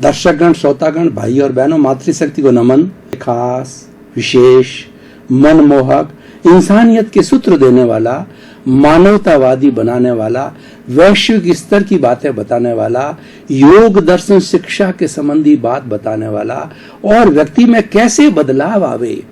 दर्शकगण, श्रोतागण, भाई और बहनों, मातृशक्ति को नमन। खास, विशेष, मनमोहक, इंसानियत के सूत्र देने वाला, मानवतावादी बनाने वाला, वैश्विक स्तर की बातें बताने वाला, योग दर्शन शिक्षा के संबंधी बात बताने वाला और व्यक्ति में कैसे बदलाव आवे,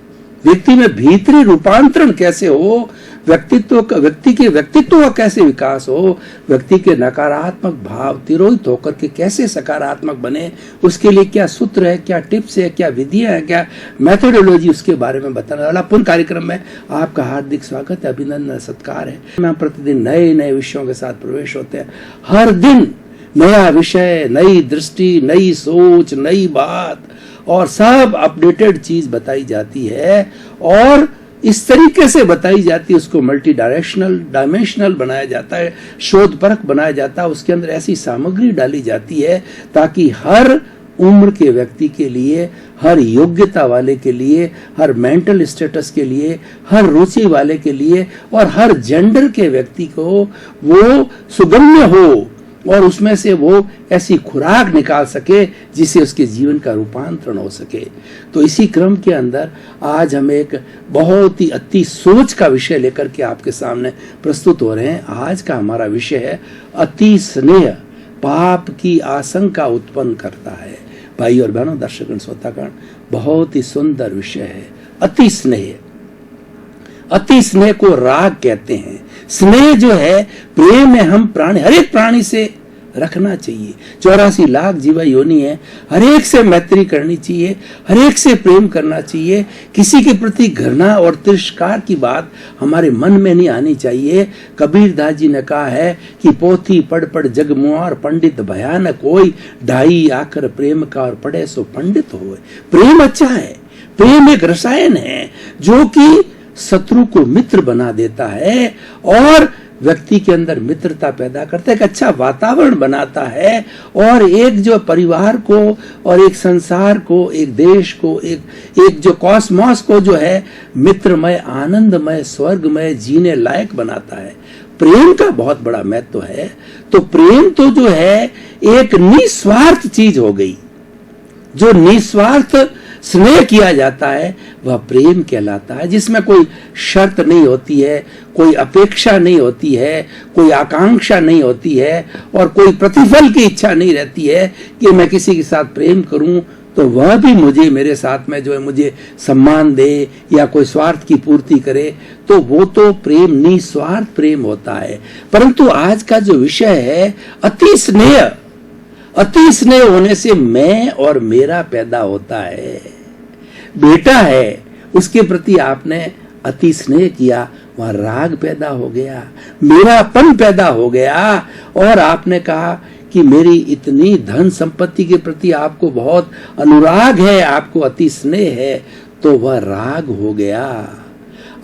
व्यक्ति में भीतरी रूपांतरण कैसे हो, व्यक्ति के व्यक्तित्व का कैसे विकास हो, व्यक्ति के नकारात्मक भाव तिरोहित होकर के कैसे सकारात्मक बने, उसके लिए क्या सूत्र है, क्या टिप्स है, क्या विधियां है, क्या मेथोडोलॉजी, उसके बारे में बताने वाला पूर्ण कार्यक्रम में आपका हार्दिक स्वागत है, अभिनंदन, सत्कार है। हम प्रतिदिन नए नए विषयों के साथ प्रवेश होते हैं। हर दिन नया विषय, नई दृष्टि, नई सोच, नई बात और सब अपडेटेड चीज बताई जाती है और इस तरीके से बताई जाती है, उसको मल्टी डायमेंशनल बनाया जाता है, शोध परख बनाया जाता है, उसके अंदर ऐसी सामग्री डाली जाती है ताकि हर उम्र के व्यक्ति के लिए, हर योग्यता वाले के लिए, हर मेंटल स्टेटस के लिए, हर रुचि वाले के लिए और हर जेंडर के व्यक्ति को वो सुगम्य हो और उसमें से वो ऐसी खुराक निकाल सके जिससे उसके जीवन का रूपांतरण हो सके। तो इसी क्रम के अंदर आज हम एक बहुत ही अति सोच का विषय लेकर के आपके सामने प्रस्तुत हो रहे हैं। आज का हमारा विषय है अति स्नेह पाप की आशंका उत्पन्न करता है। भाई और बहनों, दर्शकगण, श्रोतागण, बहुत ही सुंदर विषय है अति स्नेह। अति स्नेह को राग कहते हैं। स्नेह जो है, प्रेम में हम प्राणी, हर एक प्राणी से रखना चाहिए। 84 लाख जीवा योनि है, हर एक से मैत्री करनी चाहिए, हर एक से प्रेम करना चाहिए। किसी के प्रति घृणा और तिरस्कार की बात हमारे मन में नहीं आनी चाहिए। कबीरदास जी ने कहा है कि पोथी पढ़ पढ़ जग मुआर, पंडित भयानक होय, ढाई आकर प्रेम का और पढ़े सो पंडित होय। प्रेम अच्छा है। प्रेम एक रसायन है जो कि शत्रु को मित्र बना देता है और व्यक्ति के अंदर मित्रता पैदा करता है, एक अच्छा वातावरण बनाता है और एक जो परिवार को और एक संसार को, एक देश को, एक जो कॉस्मॉस को जो है मित्रमय, आनंदमय, स्वर्गमय, जीने लायक बनाता है। प्रेम का बहुत बड़ा महत्व है। तो प्रेम तो जो है एक निस्वार्थ चीज हो गई। जो निस्वार्थ स्नेह किया जाता है वह प्रेम कहलाता है, जिसमें कोई शर्त नहीं होती है, कोई अपेक्षा नहीं होती है, कोई आकांक्षा नहीं होती है और कोई प्रतिफल की इच्छा नहीं रहती है कि मैं किसी के साथ प्रेम करूं तो वह भी मुझे, मेरे साथ में जो है मुझे सम्मान दे या कोई स्वार्थ की पूर्ति करे। तो वो तो प्रेम निस्वार्थ प्रेम होता है। परंतु आज का जो विषय है अति स्नेह, अति स्नेह होने से मैं और मेरा पैदा होता है। बेटा है, उसके प्रति आपने अति स्नेह किया, वह राग पैदा हो गया, मेरापन पैदा हो गया और आपने कहा कि मेरी इतनी धन संपत्ति के प्रति आपको बहुत अनुराग है, आपको अति स्नेह है, तो वह राग हो गया।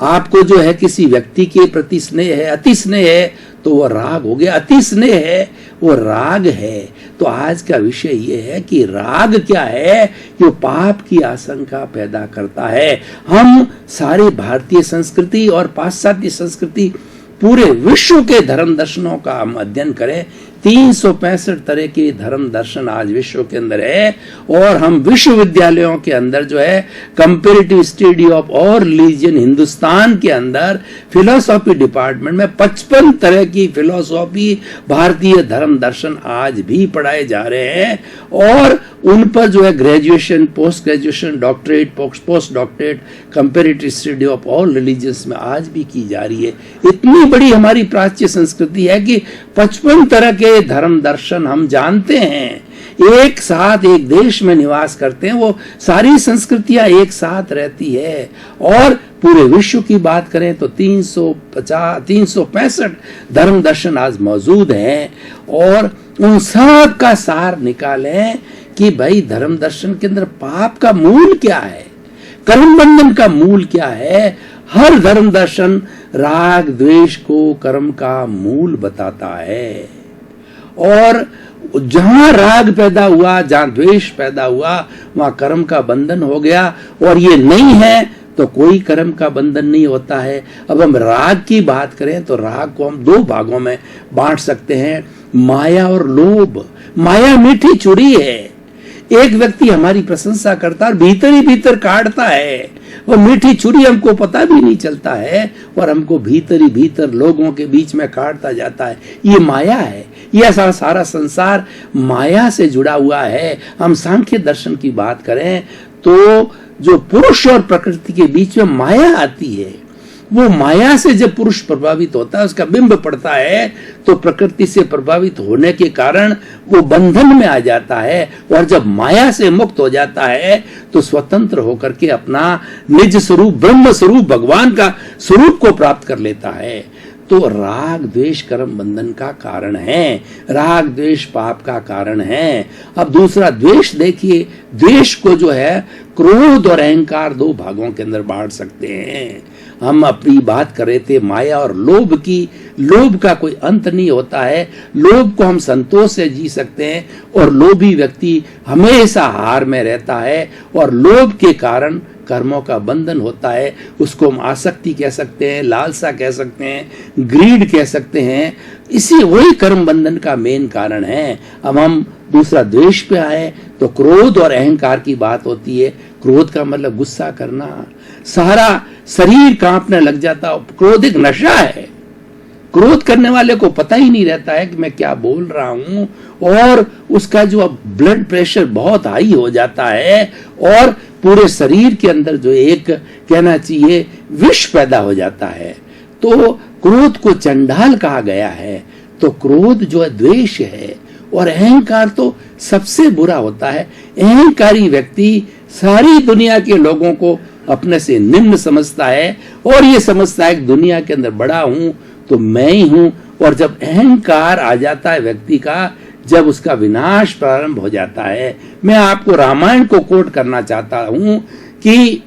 आपको जो है किसी व्यक्ति के प्रति स्नेह है, अति स्नेह है, तो वह राग हो गया। अति स्नेह है, वो राग है। तो आज का विषय ये है कि राग क्या है, जो पाप की आशंका पैदा करता है। हम सारे भारतीय संस्कृति और पाश्चात्य संस्कृति, पूरे विश्व के धर्म दर्शनों का हम अध्ययन करें। 365 तरह के धर्म दर्शन आज विश्व के अंदर है और हम विश्वविद्यालयों के अंदर जो है कंपैरेटिव स्टडी ऑफ और रिलीजन, हिंदुस्तान के अंदर फिलोसॉफी डिपार्टमेंट में 55 तरह की फिलोसॉफी, भारतीय धर्म दर्शन आज भी पढ़ाए जा रहे हैं और उन पर जो है graduation, post graduation, doctorate, post doctorate, comparative study of all religions में आज भी की जा रही है। इतनी बड़ी हमारी प्राच्य संस्कृति है कि 55 तरह के धर्म दर्शन हम जानते हैं, एक साथ एक देश में निवास करते हैं, वो सारी संस्कृतियां एक साथ रहती है। और पूरे विश्व की बात करें तो 365 धर्म दर्शन आज मौजूद हैं और उन सब का सार निकालें कि भाई धर्म दर्शन के अंदर पाप का मूल क्या है, कर्म बंधन का मूल क्या है। हर धर्म दर्शन राग द्वेष को कर्म का मूल बताता है और जहां राग पैदा हुआ, जहां द्वेष पैदा हुआ, वहां कर्म का बंधन हो गया और ये नहीं है तो कोई कर्म का बंधन नहीं होता है। अब हम राग की बात करें तो राग को हम 2 भागों में बांट सकते हैं, माया और लोभ। माया मीठी छुरी है, एक व्यक्ति हमारी प्रशंसा करता है और भीतर ही भीतर काटता है, वो मीठी छुरी हमको पता भी नहीं चलता है और हमको भीतर ही भीतर लोगों के बीच में काटता जाता है। ये माया है, यह सारा संसार माया से जुड़ा हुआ है। हम सांख्य दर्शन की बात करें तो जो पुरुष और प्रकृति के बीच में माया आती है, वो माया से जब पुरुष प्रभावित होता है, उसका बिंब पड़ता है, तो प्रकृति से प्रभावित होने के कारण वो बंधन में आ जाता है और जब माया से मुक्त हो जाता है तो स्वतंत्र होकर के अपना निज स्वरूप, ब्रह्म स्वरूप, भगवान का स्वरूप को प्राप्त कर लेता है। तो राग द्वेष कर्म बंधन का कारण है, राग द्वेष पाप का कारण है। अब दूसरा द्वेष देखिए, द्वेष को जो है क्रोध और अहंकार दो भागों के अंदर बांट सकते हैं। हम अपनी बात कर रहे थे माया और लोभ की। लोभ का कोई अंत नहीं होता है, लोभ को हम संतोष से जी सकते हैं और लोभी व्यक्ति हमेशा हार में रहता है और लोभ के कारण कर्मों का बंधन होता है। उसको हम आसक्ति कह सकते हैं, लालसा कह सकते हैं, ग्रीड कह सकते हैं। इसी वही कर्म बंधन का मेन कारण है। अब हम दूसरा द्वेष पे आए तो क्रोध और अहंकार की बात होती है। क्रोध का मतलब गुस्सा करना, सारा शरीर कांपने लग जाता। क्रोध एक नशा है, क्रोध करने वाले को पता ही नहीं रहता है कि मैं क्या बोल रहा हूं और उसका जो ब्लड प्रेशर बहुत हाई हो जाता है और पूरे शरीर के अंदर जो एक कहना चाहिए विष पैदा हो जाता है। तो क्रोध को चंडाल कहा गया है। तो क्रोध जो है द्वेष है और अहंकार तो सबसे बुरा होता है। अहंकारी व्यक्ति सारी दुनिया के लोगों को अपने से निम्न समझता है और ये समझता है कि दुनिया के अंदर बड़ा हूं तो मैं ही हूं। और जब अहंकार आ जाता है व्यक्ति का, जब उसका विनाश प्रारंभ हो जाता है। मैं आपको रामायण को कोट करना चाहता हूं कि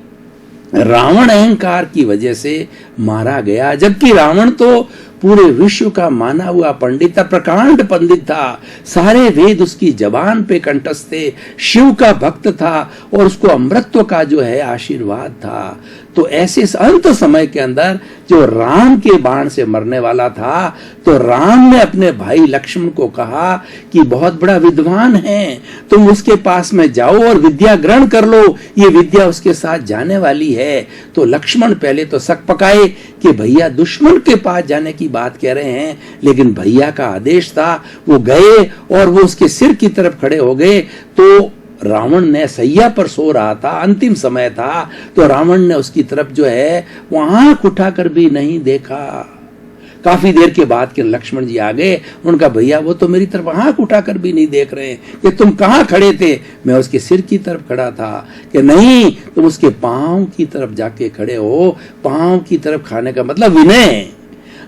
रावण अहंकार की वजह से मारा गया, जबकि रावण तो पूरे विश्व का माना हुआ पंडित था, प्रकांड पंडित था, सारे वेद उसकी जबान पे कंठस्थ थे, शिव का भक्त था और उसको अमृतत्व का जो है आशीर्वाद था। तो ऐसे अंत समय के अंदर जो राम के बाण से मरने वाला था, तो राम ने अपने भाई लक्ष्मण को कहा कि बहुत बड़ा विद्वान है, तुम उसके पास में जाओ और विद्या ग्रहण कर लो, ये विद्या उसके साथ जाने वाली है। तो लक्ष्मण पहले तो शक पकाए कि भैया दुश्मन के पास जाने की बात कह रहे हैं, लेकिन भैया का आदेश था, वो गए और वो उसके सिर की तरफ खड़े हो गए। तो रावण ने सैया पर सो रहा था, अंतिम समय था, तो रावण ने उसकी तरफ जो है वो आंख उठाकर भी नहीं देखा। काफी देर के बाद के लक्ष्मण जी आ गए, उनका भैया वो तो मेरी तरफ आंख उठाकर भी नहीं देख रहे कि तुम कहाँ खड़े थे। मैं उसके सिर की तरफ खड़ा था। कि नहीं, तुम उसके पांव की तरफ जाके खड़े हो। पांव की तरफ खाने का मतलब विनय,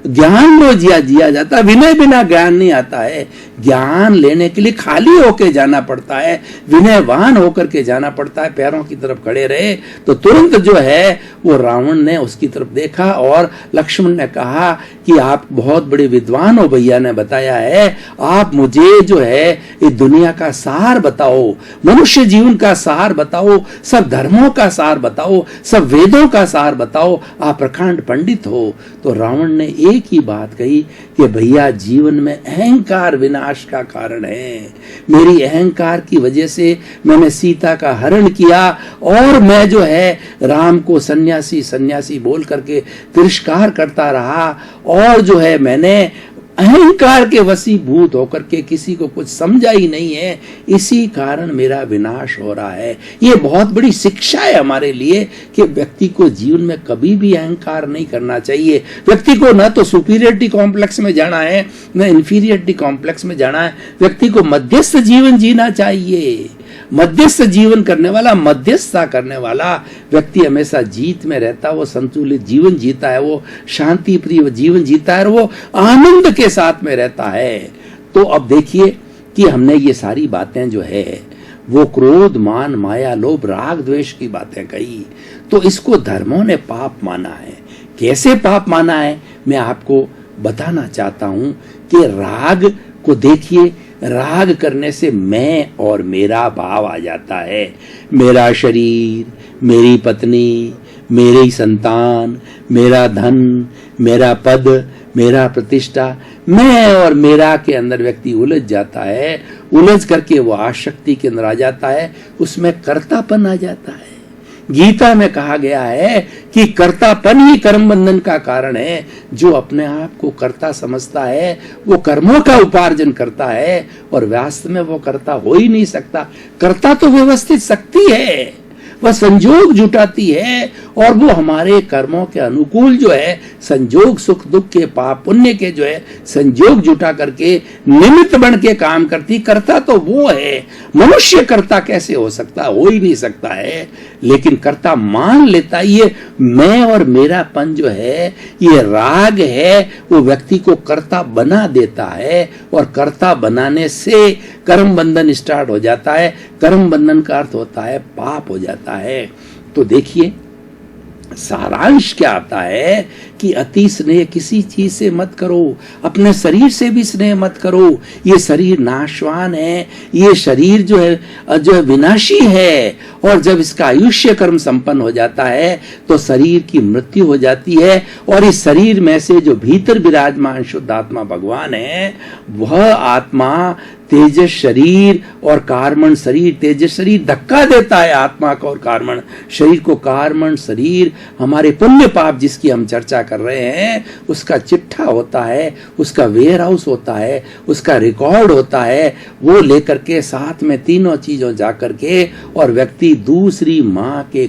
ज्ञान लो जिया जाता, विनय बिना ज्ञान नहीं आता है। ज्ञान लेने के लिए खाली होके जाना पड़ता है, विनयवान होकर के जाना पड़ता है। पैरों की तरफ खड़े रहे तो तुरंत जो है वो रावण ने उसकी तरफ देखा और लक्ष्मण ने कहा कि आप बहुत बड़े विद्वान हो, भैया ने बताया है, आप मुझे जो है इस दुनिया का सार बताओ, मनुष्य जीवन का सार बताओ, सब धर्मों का सार बताओ, सब वेदों का सार बताओ, आप प्रकांड पंडित हो। तो रावण ने एक ही बात कही कि भैया जीवन में अहंकार विनाश का कारण है। मेरी अहंकार की वजह से मैंने सीता का हरण किया और मैं जो है राम को सन्यासी सन्यासी बोल करके तिरस्कार करता रहा और जो है मैंने अहंकार के वशीभूत होकर के किसी को कुछ समझा ही नहीं है, इसी कारण मेरा विनाश हो रहा है। ये बहुत बड़ी शिक्षा है हमारे लिए कि व्यक्ति को जीवन में कभी भी अहंकार नहीं करना चाहिए। व्यक्ति को न तो सुपीरियरिटी कॉम्प्लेक्स में जाना है, न इंफीरियरिटी कॉम्प्लेक्स में जाना है। व्यक्ति को मध्यस्थ जीवन जीना चाहिए। मध्यस्थ जीवन करने वाला, मध्यस्थता करने वाला व्यक्ति हमेशा जीत में रहता है, वो संतुलित जीवन जीता है, वो शांति प्रिय जीवन जीता है और वो आनंद के साथ में रहता है। तो अब देखिए कि हमने ये सारी बातें जो है वो क्रोध, मान, माया, लोभ, राग, द्वेष की बातें कही, तो इसको धर्मों ने पाप माना है। कैसे पाप माना है मैं आपको बताना चाहता हूं कि राग को देखिए, राग करने से मैं और मेरा भाव आ जाता है। मेरा शरीर, मेरी पत्नी, मेरी संतान, मेरा धन, मेरा पद, मेरा प्रतिष्ठा, मैं और मेरा के अंदर व्यक्ति उलझ जाता है उलझ करके वो आसक्ति के अंदर आ जाता है, उसमें कर्तापन आ जाता है। गीता में कहा गया है कि कर्तापन ही कर्म बंधन का कारण है। जो अपने आप को कर्ता समझता है वो कर्मों का उपार्जन करता है और वास्तव में वो कर्ता हो ही नहीं सकता। कर्ता तो व्यवस्थित शक्ति है, वह संजोग जुटाती है और वो हमारे कर्मों के अनुकूल जो है संजोग, सुख दुख के, पाप पुण्य के जो है संजोग जुटा करके निमित्त बन के काम करती। कर्ता तो वो है। मनुष्य कर्ता कैसे हो सकता, हो ही नहीं सकता है। लेकिन कर्ता मान लेता, ये मैं और मेरापन जो है, ये राग है, वो व्यक्ति को कर्ता बना देता है और कर्ता बनाने से कर्म बंधन स्टार्ट हो जाता है। कर्म बंधन का अर्थ होता है पाप हो जाता है। तो देखिए सारांश क्या आता है कि अति स्नेह किसी चीज से मत करो, अपने शरीर से भी स्नेह मत करो। ये शरीर नाशवान है, ये शरीर जो है विनाशी है और जब इसका आयुष्य कर्म संपन्न हो जाता है तो शरीर की मृत्यु हो जाती है और इस शरीर में से जो भीतर विराजमान शुद्ध आत्मा भगवान है, वह आत्मा तेजस शरीर और कार्मण शरीर, तेजस शरीर धक्का देता है आत्मा को और कार्मण शरीर को। कार्मण शरीर हमारे पुण्य पाप जिसकी हम चर्चा कर रहे हैं उसका चिट्ठा होता है, उसका वेयर हाउस होता है, उसका रिकॉर्ड होता है। वो लेकर के साथ में तीनों चीजों जाकर के और व्यक्ति दूसरी माँ के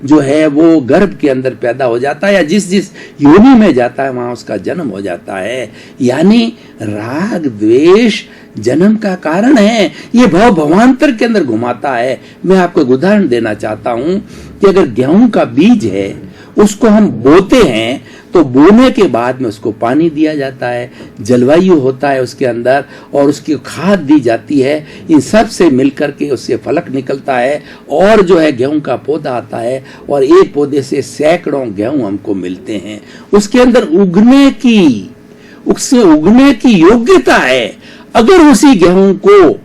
जो है वो गर्भ के अंदर पैदा हो जाता है या जिस जिस योनि में जाता है वहां उसका जन्म हो जाता है। यानी राग द्वेष जन्म का कारण है, ये भव भवांतर के अंदर घुमाता है। मैं आपको एक उदाहरण देना चाहता हूं कि अगर गेहूं का बीज है उसको हम बोते हैं तो बोने के बाद में उसको पानी दिया जाता है, जलवायु होता है उसके अंदर और उसकी खाद दी जाती है। इन सब से मिलकर के उससे फलक निकलता है और जो है गेहूं का पौधा आता है और एक पौधे से सैकड़ों गेहूं हमको मिलते हैं। उसके अंदर उससे उगने की योग्यता है। अगर उसी गेहूं को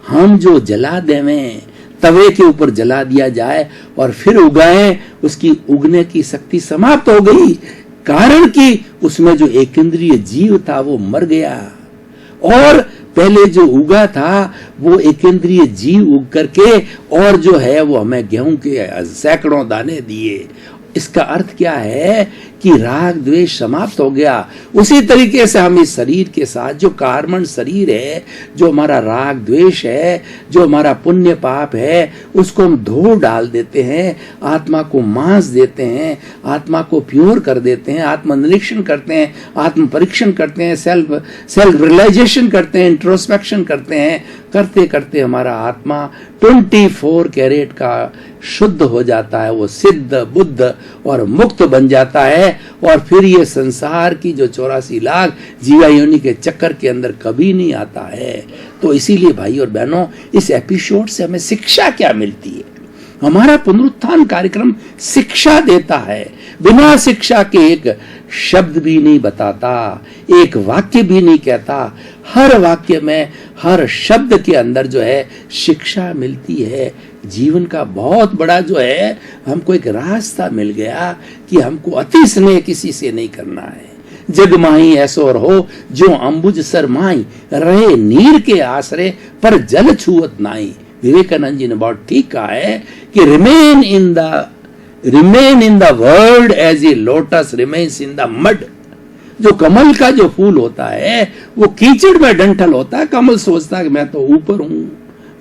हम जो जला देवें, तवे के ऊपर जला दिया जाए और फिर उगाएं, उसकी उगने की शक्ति समाप्त हो गई। कारण कि उसमें जो एकेंद्रीय जीव था वो मर गया और पहले जो उगा था वो एकेंद्रीय जीव उग करके और जो है वो हमें गेहूं के सैकड़ों दाने दिए। इसका अर्थ क्या है कि राग द्वेष समाप्त हो गया। उसी तरीके से हम इस शरीर के साथ जो कार्मण शरीर है, जो हमारा राग द्वेष है, जो हमारा पुण्य पाप है, उसको हम धो डाल देते हैं, आत्मा को मांस देते हैं, आत्मा को प्योर कर देते हैं, आत्मनिरीक्षण करते हैं, आत्म परीक्षण करते हैं, सेल्फ रियलाइजेशन करते हैं, इंट्रोस्पेक्शन करते हैं। करते करते हमारा आत्मा 24 कैरेट का शुद्ध हो जाता है, वो सिद्ध बुद्ध और मुक्त बन जाता है और फिर ये संसार की जो 84 लाख जीवा योनि के चक्कर के अंदर कभी नहीं आता है। तो इसीलिए भाई और बहनों, इस एपिसोड से हमें शिक्षा क्या मिलती है? हमारा पुनरुत्थान कार्यक्रम शिक्षा देता है। बिना शिक्षा के एक शब्द भी नहीं बताता, एक वाक्य भी नहीं कहता। हर वाक्य में, हर शब्द के अंदर जो है शिक्षा मिलती है। जीवन का बहुत बड़ा जो है हमको एक रास्ता मिल गया कि हमको अति स्नेह किसी से नहीं करना है। जग माही ऐसो रहो जो अंबुज सर माही, रहे नीर के आसरे पर जल छुअत नाई। विवेकानंद जी ने बहुत ठीक कहा है कि remain in the world as a lotus remains in the mud. जो कमल का जो फूल होता है वो कीचड़ में डंठल होता है। कमल सोचता है कि मैं तो ऊपर हूं,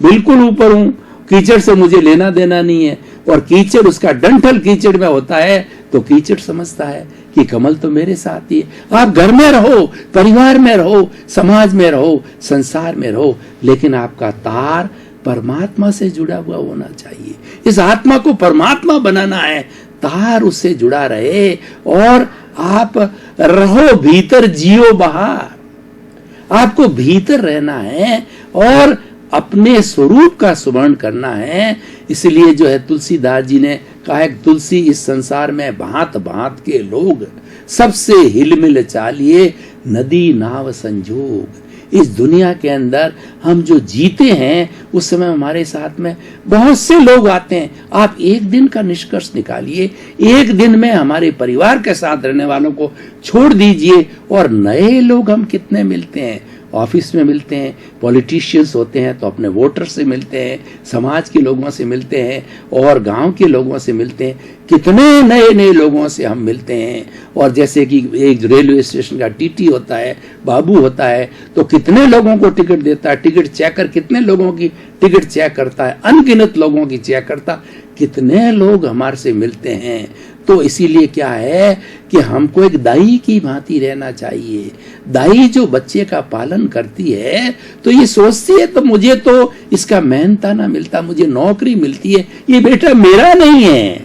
बिल्कुल ऊपर हूं, कीचड़ से मुझे लेना देना नहीं है। और कीचड़, उसका डंठल कीचड़ में होता है तो कीचड़ समझता है कि कमल तो मेरे साथ ही है। आप घर में रहो, परिवार में रहो, समाज में रहो, संसार में रहो, लेकिन आपका तार परमात्मा से जुड़ा हुआ होना चाहिए। इस आत्मा को परमात्मा बनाना है, तार उससे जुड़ा रहे और आप रहो भीतर, जियो बाहर। आपको भीतर रहना है और अपने स्वरूप का स्मरण करना है। इसलिए जो है तुलसीदास जी ने कहा है, तुलसी इस संसार में भांत भांत के लोग, सबसे हिलमिल चालिए नदी नाव संजोग। इस दुनिया के अंदर हम जो जीते हैं उस समय हमारे साथ में बहुत से लोग आते हैं। आप एक दिन का निष्कर्ष निकालिए, एक दिन में हमारे परिवार के साथ रहने वालों को छोड़ दीजिए और नए लोग हम कितने मिलते हैं। ऑफिस में मिलते हैं, पॉलिटिशियंस होते हैं तो अपने वोटर से मिलते हैं, समाज के लोगों से मिलते हैं और गांव के लोगों से मिलते हैं। कितने नए नए लोगों से हम मिलते हैं। और जैसे कि एक रेलवे स्टेशन का टीटी होता है, बाबू होता है, तो कितने लोगों को टिकट देता है, टिकट चेकर कितने लोगों की टिकट चेक करता है, अनगिनत लोगों की चेक करता, कितने लोग हमारे से मिलते हैं। तो इसीलिए क्या है कि हमको एक दाई की भांति रहना चाहिए। दाई जो बच्चे का पालन करती है तो ये सोचती है तो मुझे तो इसका मेहनता ना मिलता, मुझे नौकरी मिलती है, ये बेटा मेरा नहीं है,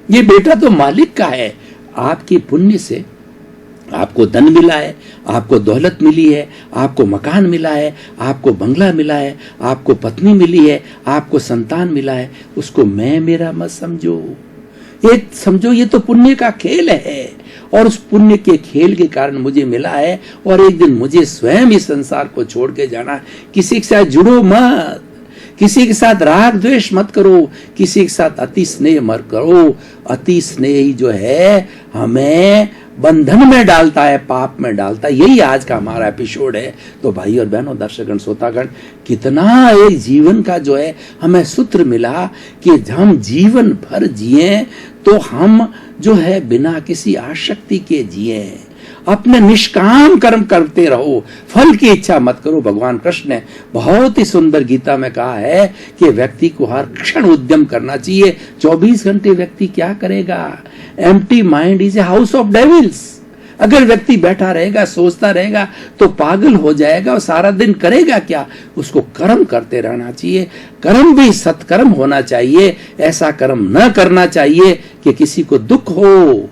ये बेटा तो मालिक का है। आपकी पुण्य से आपको धन मिला है, आपको दौलत मिली है, आपको मकान मिला है, आपको बंगला मिला है, आपको पत्नी मिली है, आपको संतान मिला है, उसको मैं मेरा मत समझो। ये समझो ये तो पुण्य का खेल है और उस पुण्य के खेल के कारण मुझे मिला है और एक दिन मुझे स्वयं इस संसार को छोड़ के जाना है। किसी के साथ जुड़ो मत, किसी के साथ राग द्वेष मत करो, किसी के साथ अति स्नेह मत करो। अति स्नेह ही जो है हमें बंधन में डालता है, पाप में डालता है। यही आज का हमारा एपिसोड है। तो भाई और बहनों, दर्शकगण, श्रोतागण, कितना एक जीवन का जो है हमें सूत्र मिला कि हम जीवन भर जिए तो हम जो है बिना किसी आसक्ति के जिए, अपने निष्काम कर्म करते रहो, फल की इच्छा मत करो। भगवान कृष्ण ने बहुत ही सुंदर गीता में कहा है कि व्यक्ति को हर क्षण उद्यम करना चाहिए। 24 घंटे व्यक्ति क्या करेगा? Empty mind is a house of devils. अगर व्यक्ति बैठा रहेगा, सोचता रहेगा तो पागल हो जाएगा और सारा दिन करेगा क्या? उसको कर्म करते रहना चाहिए। कर्म भी सत्कर्म होना चाहिए। ऐसा कर्म न करना चाहिए कि किसी को दुख हो,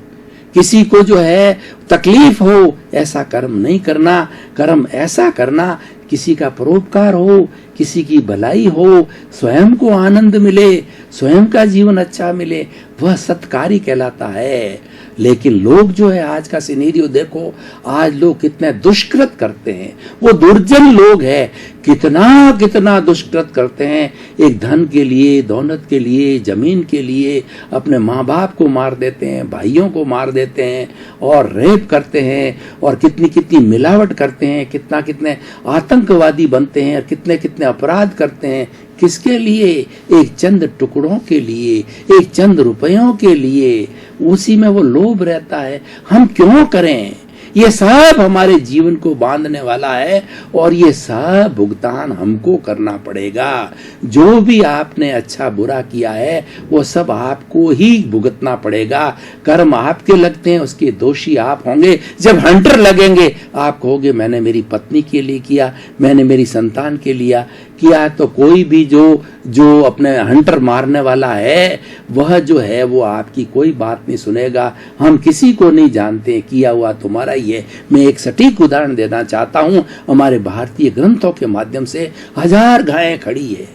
किसी को जो है तकलीफ हो। ऐसा कर्म नहीं करना। कर्म ऐसा करना किसी का परोपकार हो, किसी की भलाई हो, स्वयं को आनंद मिले, स्वयं का जीवन अच्छा मिले, वह सत्कारी कहलाता है। लेकिन लोग जो है आज का सिनेरियो देखो, आज लोग कितने दुष्कृत करते हैं। वो दुर्जन लोग हैं, कितना कितना दुष्कृत करते हैं। एक धन के लिए, दौलत के लिए, जमीन के लिए अपने माँ बाप को मार देते हैं, भाइयों को मार देते हैं और रेप करते हैं और कितनी कितनी मिलावट करते हैं, कितना कितने आतंकवादी बनते हैं और कितने कितने अपराध करते हैं। किसके लिए? एक चंद टुकड़ों के लिए, एक चंद रुपयों के लिए। उसी में वो लोभ रहता है। हम क्यों करें? ये सब हमारे जीवन को बांधने वाला है और ये सब भुगतान हमको करना पड़ेगा। जो भी आपने अच्छा बुरा किया है वो सब आपको ही भुगतना पड़ेगा। कर्म आपके लगते हैं, उसके दोषी आप होंगे। जब हंटर लगेंगे आप कहोगे मैंने मेरी पत्नी के लिए किया, मैंने मेरी संतान के लिए किया। तो कोई भी जो अपने हंटर मारने वाला है वह जो है वो आपकी कोई बात नहीं सुनेगा। हम किसी को नहीं जानते, किया हुआ तुम्हारा ही है। मैं एक सटीक उदाहरण देना चाहता हूँ। हमारे भारतीय ग्रंथों के माध्यम से 1000 गायें खड़ी है।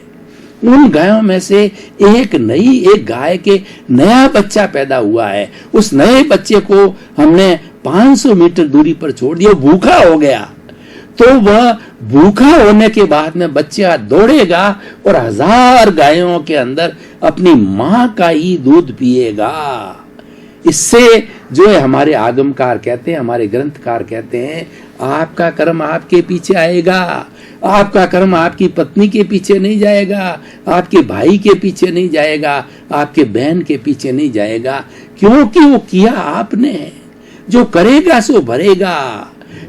उन गायों में से एक गाय के नया बच्चा पैदा हुआ है। उस नए बच्चे को हमने 500 मीटर दूरी पर छोड़ दिया, भूखा हो गया। तो वह भूखा होने के बाद में बच्चा दौड़ेगा और 1000 गायों के अंदर अपनी मां का ही दूध पिएगा। इससे जो है हमारे आगमकार कहते हैं, हमारे ग्रंथकार कहते हैं, आपका कर्म आपके पीछे आएगा। आपका कर्म आपकी पत्नी के पीछे नहीं जाएगा, आपके भाई के पीछे नहीं जाएगा, आपके बहन के पीछे नहीं जाएगा, क्योंकि वो किया आपने। जो करेगा सो भरेगा,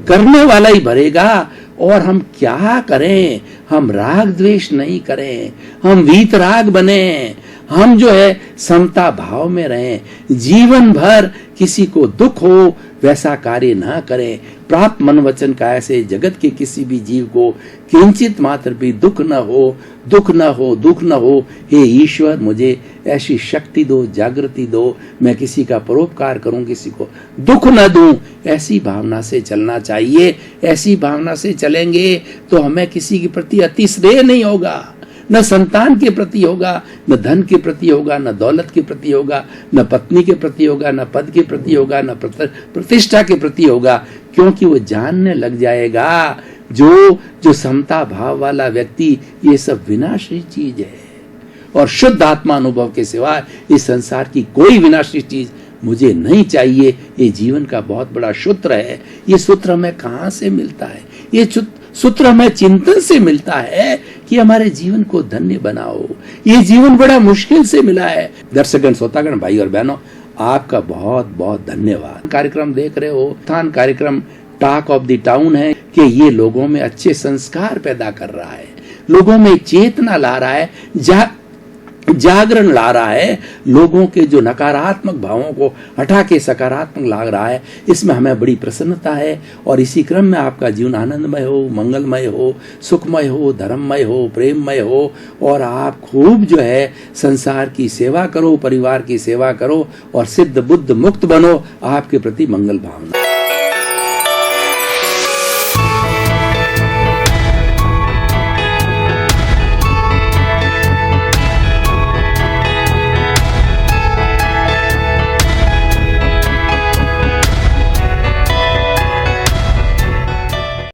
करने वाला ही भरेगा। और हम क्या करें? हम राग द्वेष नहीं करें, हम वीतराग बने, हम जो है समता भाव में रहें। जीवन भर किसी को दुख हो वैसा कार्य ना करें। प्राप्त मन वचन का ऐसे जगत के किसी भी जीव को किंचित मात्र भी दुख न हो, दुख न हो, दुख न हो। हे ईश्वर, मुझे ऐसी शक्ति दो, जागृति दो, मैं किसी का परोपकार करूं, किसी को दुख न दूं। ऐसी भावना से चलना चाहिए। ऐसी भावना से चलेंगे तो हमें किसी के प्रति अति स्नेह नहीं होगा, न संतान के प्रति होगा, न धन के प्रति होगा, न दौलत के प्रति होगा, न पत्नी के प्रति होगा, न पद के प्रति होगा, न प्रतिष्ठा के प्रति होगा। क्योंकि वो जानने लग जाएगा जो समता भाव वाला व्यक्ति, ये सब विनाशी चीज है और शुद्ध आत्मा अनुभव के सिवा इस संसार की कोई विनाशी चीज मुझे नहीं चाहिए। ये जीवन का बहुत बड़ा सूत्र है। ये सूत्र हमें कहाँ से मिलता है? ये सूत्र हमें चिंतन से मिलता है कि हमारे जीवन को धन्य बनाओ। ये जीवन बड़ा मुश्किल से मिला है। दर्शकगण, श्रोतागण, भाई और बहनों, आपका बहुत बहुत धन्यवाद। कार्यक्रम देख रहे हो, उत्थान कार्यक्रम टॉक ऑफ द टाउन है कि ये लोगों में अच्छे संस्कार पैदा कर रहा है, लोगों में चेतना ला रहा है, जागरण ला रहा है, लोगों के जो नकारात्मक भावों को हटा के सकारात्मक ला रहा है। इसमें हमें बड़ी प्रसन्नता है और इसी क्रम में आपका जीवन आनंदमय हो, मंगलमय हो, सुखमय हो, धर्ममय हो, प्रेममय हो और आप खूब जो है संसार की सेवा करो, परिवार की सेवा करो और सिद्ध बुद्ध मुक्त बनो। आपके प्रति मंगल भावना।